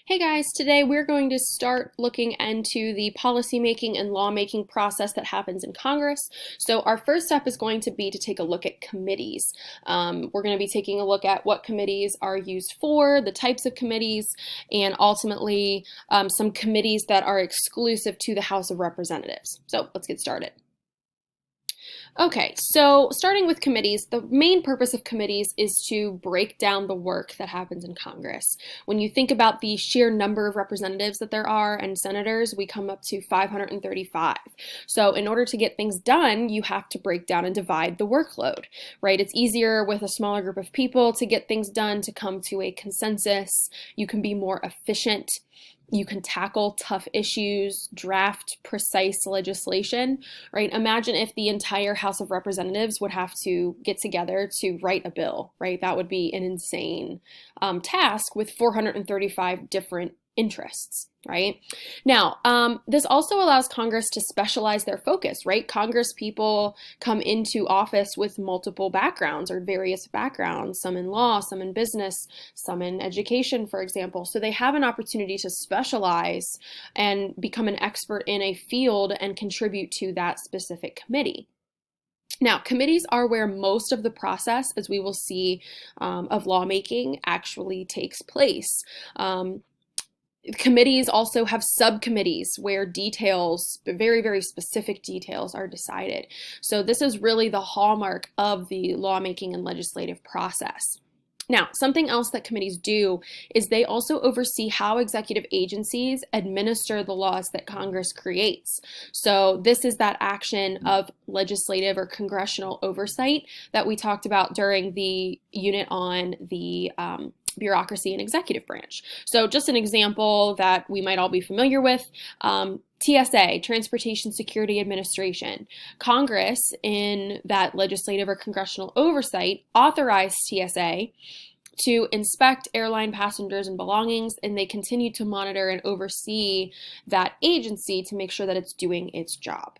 Hey guys, today we're going to start looking into the policymaking and lawmaking process that happens in Congress. So our first step is going to be to take a look at committees. We're going to be taking a look at what committees are used for, the types of committees, and ultimately some committees that are exclusive to the House of Representatives. So let's get started. Okay, so starting with committees, the main purpose of committees is to break down the work that happens in Congress. When you think about the sheer number of representatives that there are and senators, we come up to 535. So in order to get things done, you have to break down and divide the workload, right? It's easier with a smaller group of people to get things done, to come to a consensus. You can be more efficient. You can tackle tough issues, draft precise legislation, right? Imagine if the entire House of Representatives would have to get together to write a bill, right? That would be an insane task with 435 different interests, right? Now, this also allows Congress to specialize their focus, right? Congress people come into office with multiple backgrounds or various backgrounds, some in law, some in business, some in education, for example. So they have an opportunity to specialize and become an expert in a field and contribute to that specific committee. Now, committees are where most of the process, as we will see, of lawmaking actually takes place. Committees also have subcommittees where details, very, very specific details, are decided. So this is really the hallmark of the lawmaking and legislative process. Now, something else that committees do is they also oversee how executive agencies administer the laws that Congress creates. So this is that action of legislative or congressional oversight that we talked about during the unit on the bureaucracy and executive branch. So just an example that we might all be familiar with, TSA, Transportation Security Administration. Congress, in that legislative or congressional oversight, authorized TSA to inspect airline passengers and belongings, and they continue to monitor and oversee that agency to make sure that it's doing its job.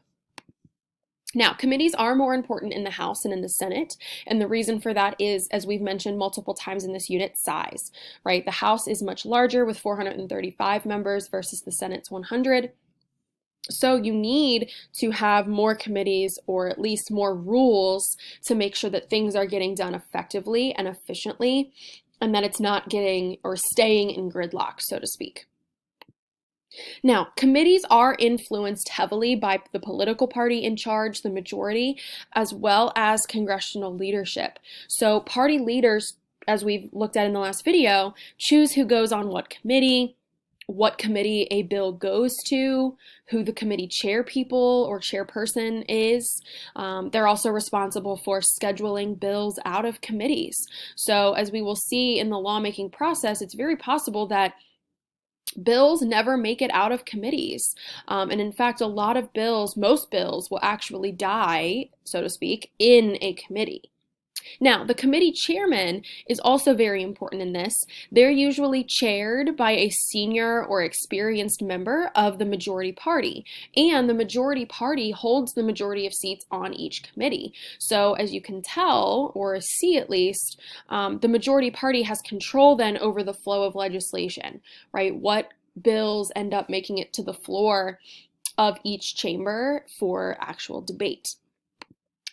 Now, committees are more important in the House and in the Senate, and the reason for that is, as we've mentioned multiple times in this unit, size, right? The House is much larger with 435 members versus the Senate's 100. So you need to have more committees or at least more rules to make sure that things are getting done effectively and efficiently, and that it's not getting or staying in gridlock, so to speak. Now, committees are influenced heavily by the political party in charge, the majority, as well as congressional leadership. So party leaders, as we've looked at in the last video, choose who goes on what committee a bill goes to, who the committee chair people or chairperson is. They're also responsible for scheduling bills out of committees. So as we will see in the lawmaking process, it's very possible that bills never make it out of committees. And in fact, a lot of bills, most bills, will actually die, so to speak, in a committee. Now, the committee chairman is also very important in this. They're usually chaired by a senior or experienced member of the majority party, and the majority party holds the majority of seats on each committee. So as you can tell, or see at least, the majority party has control then over the flow of legislation, right? What bills end up making it to the floor of each chamber for actual debate.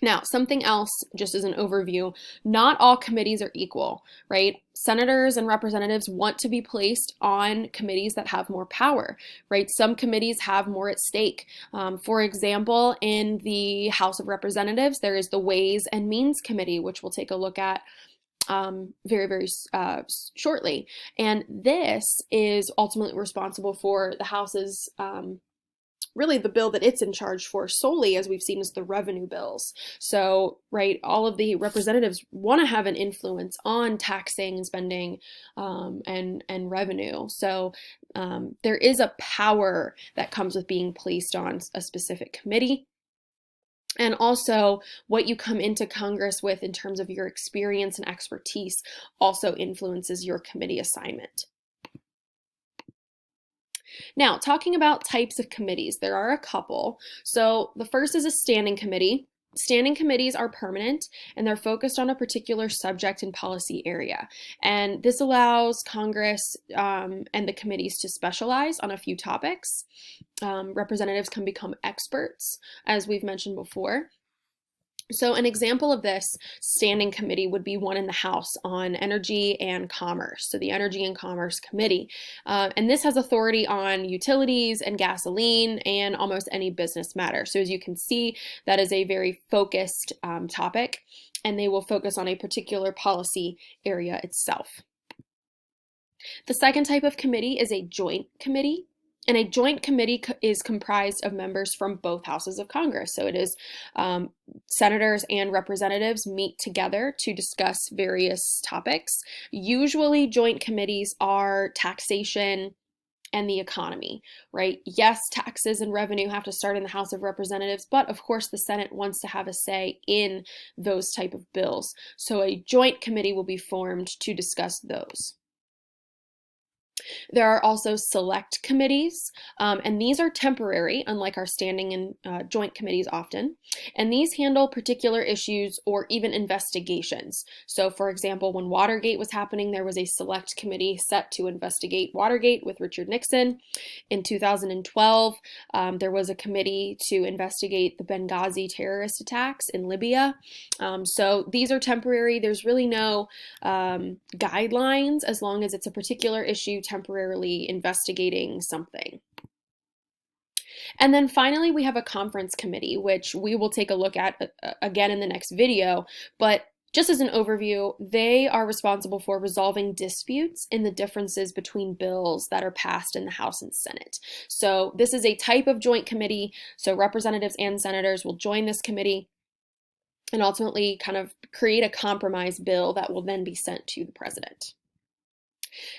Now, something else, just as an overview, not all committees are equal, right? Senators and representatives want to be placed on committees that have more power, right? Some committees have more at stake. For example, in the House of Representatives, there is the Ways and Means Committee, which we'll take a look at very, very shortly. And this is ultimately responsible for the House's really the bill that it's in charge for solely, as we've seen, is the revenue bills. So, right, all of the representatives want to have an influence on taxing, spending, and revenue. So there is a power that comes with being placed on a specific committee. And also, what you come into Congress with in terms of your experience and expertise also influences your committee assignment. Now, talking about types of committees, there are a couple. So the first is a standing committee. Standing committees are permanent and they're focused on a particular subject and policy area. And this allows Congress and the committees to specialize on a few topics. Representatives can become experts, as we've mentioned before. So an example of this standing committee would be one in the House on Energy and Commerce, so the Energy and Commerce Committee. And this has authority on utilities and gasoline and almost any business matter. So as you can see, that is a very focused topic, and they will focus on a particular policy area itself. The second type of committee is a joint committee. And a joint committee is comprised of members from both houses of Congress. So it is senators and representatives meet together to discuss various topics. Usually joint committees are taxation and the economy, right? Yes, taxes and revenue have to start in the House of Representatives, but of course the Senate wants to have a say in those type of bills. So a joint committee will be formed to discuss those. There are also select committees, and these are temporary, unlike our standing and joint committees often. And these handle particular issues or even investigations. So, for example, when Watergate was happening, there was a select committee set to investigate Watergate with Richard Nixon. In 2012, there was a committee to investigate the Benghazi terrorist attacks in Libya. So these are temporary. There's really no guidelines as long as it's a particular issue temporarily investigating something. And then finally, we have a conference committee, which we will take a look at again in the next video. But just as an overview, they are responsible for resolving disputes in the differences between bills that are passed in the House and Senate. So this is a type of joint committee. So representatives and senators will join this committee and ultimately kind of create a compromise bill that will then be sent to the president.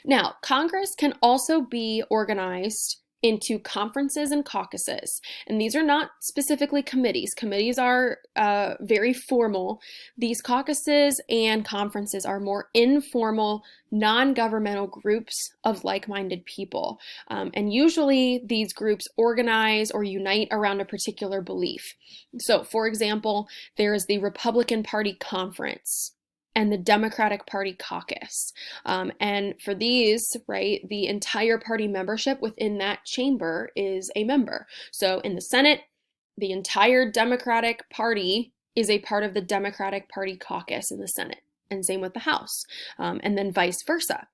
Now, Congress can also be organized into conferences and caucuses, and these are not specifically committees. Committees are very formal. These caucuses and conferences are more informal, non-governmental groups of like-minded people, and usually these groups organize or unite around a particular belief. So, for example, there is the Republican Party Conference and the Democratic Party caucus. And for these, right, the entire party membership within that chamber is a member. So in the Senate, the entire Democratic Party is a part of the Democratic Party caucus in the Senate, and same with the House, and then vice versa.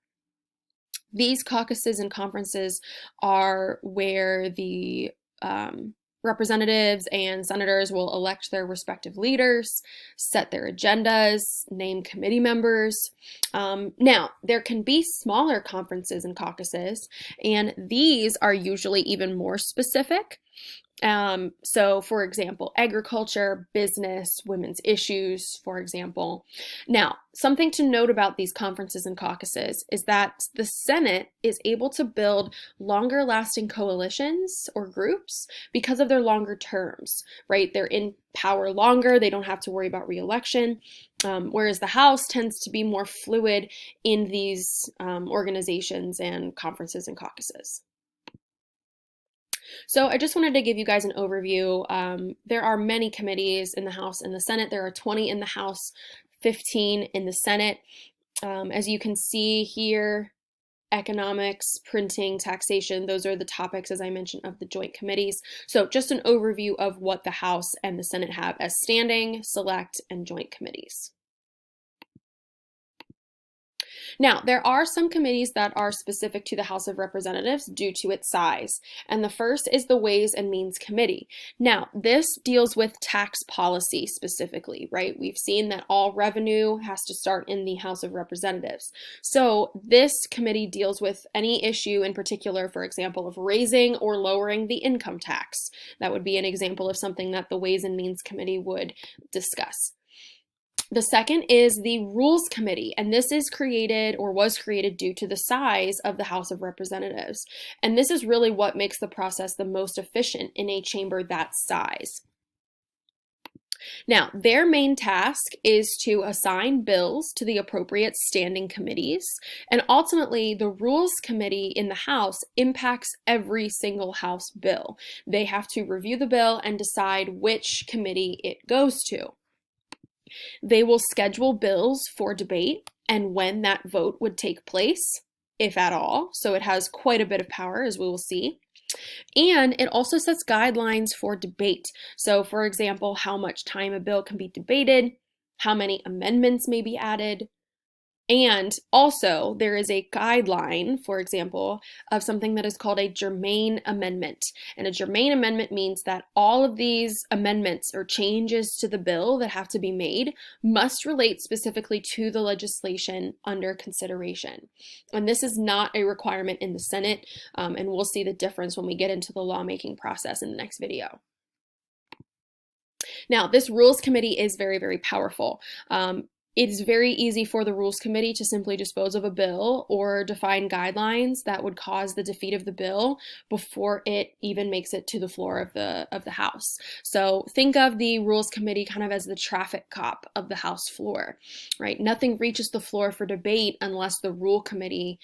These caucuses and conferences are where the representatives and senators will elect their respective leaders, set their agendas, name committee members. Now, there can be smaller conferences and caucuses, and these are usually even more specific. So, for example, agriculture, business, women's issues, for example. Now, something to note about these conferences and caucuses is that the Senate is able to build longer lasting coalitions or groups because of their longer terms, right? They're in power longer, they don't have to worry about re-election, whereas the House tends to be more fluid in these organizations and conferences and caucuses. So I just wanted to give you guys an overview. There are many committees in the House and the Senate. There are 20 in the House, 15 in the Senate. As you can see here, economics, printing, taxation, those are the topics, as I mentioned, of the joint committees. So just an overview of what the House and the Senate have as standing, select, and joint committees. Now, there are some committees that are specific to the House of Representatives due to its size, and the first is the Ways and Means Committee. Now, this deals with tax policy specifically, right? We've seen that all revenue has to start in the House of Representatives. So this committee deals with any issue in particular, for example, of raising or lowering the income tax. That would be an example of something that the Ways and Means Committee would discuss. The second is the Rules Committee, and this is created or was created due to the size of the House of Representatives. And this is really what makes the process the most efficient in a chamber that size. Now, their main task is to assign bills to the appropriate standing committees, and ultimately, the Rules Committee in the House impacts every single House bill. They have to review the bill and decide which committee it goes to. They will schedule bills for debate and when that vote would take place, if at all. So it has quite a bit of power, as we will see. And it also sets guidelines for debate. So, for example, how much time a bill can be debated, how many amendments may be added, and also there is a guideline, for example, of something that is called a germane amendment. And a germane amendment means that all of these amendments or changes to the bill that have to be made must relate specifically to the legislation under consideration. And this is not a requirement in the Senate, and we'll see the difference when we get into the lawmaking process in the next video. Now, this Rules Committee is very, very powerful. It is very easy for the Rules Committee to simply dispose of a bill or define guidelines that would cause the defeat of the bill before it even makes it to the floor of the House. So think of the Rules Committee kind of as the traffic cop of the House floor, right? Nothing reaches the floor for debate unless the Rules Committee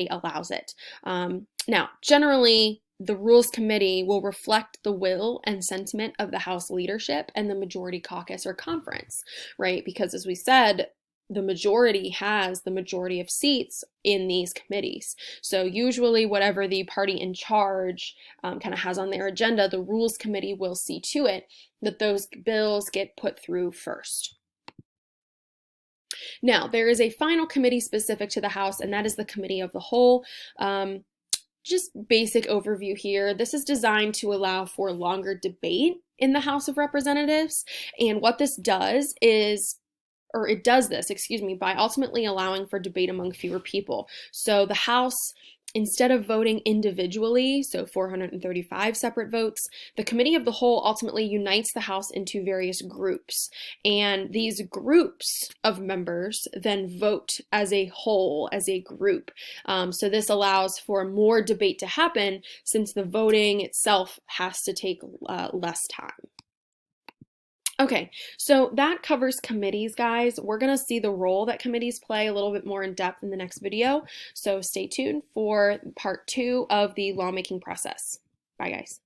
allows it. Now, generally, the Rules Committee will reflect the will and sentiment of the House leadership and the majority caucus or conference, right? Because as we said, the majority has the majority of seats in these committees. So usually whatever the party in charge kind of has on their agenda, the Rules Committee will see to it that those bills get put through first. Now, there is a final committee specific to the House, and that is the Committee of the Whole. Just basic overview here. This is designed to allow for longer debate in the House of Representatives. And what this does is, or it does this, by ultimately allowing for debate among fewer people. So the House, instead of voting individually, so 435 separate votes, the Committee of the Whole ultimately unites the House into various groups. And these groups of members then vote as a whole, as a group. So this allows for more debate to happen since the voting itself has to take less time. Okay, so that covers committees, guys. We're going to see the role that committees play a little bit more in depth in the next video. So stay tuned for part 2 of the lawmaking process. Bye, guys.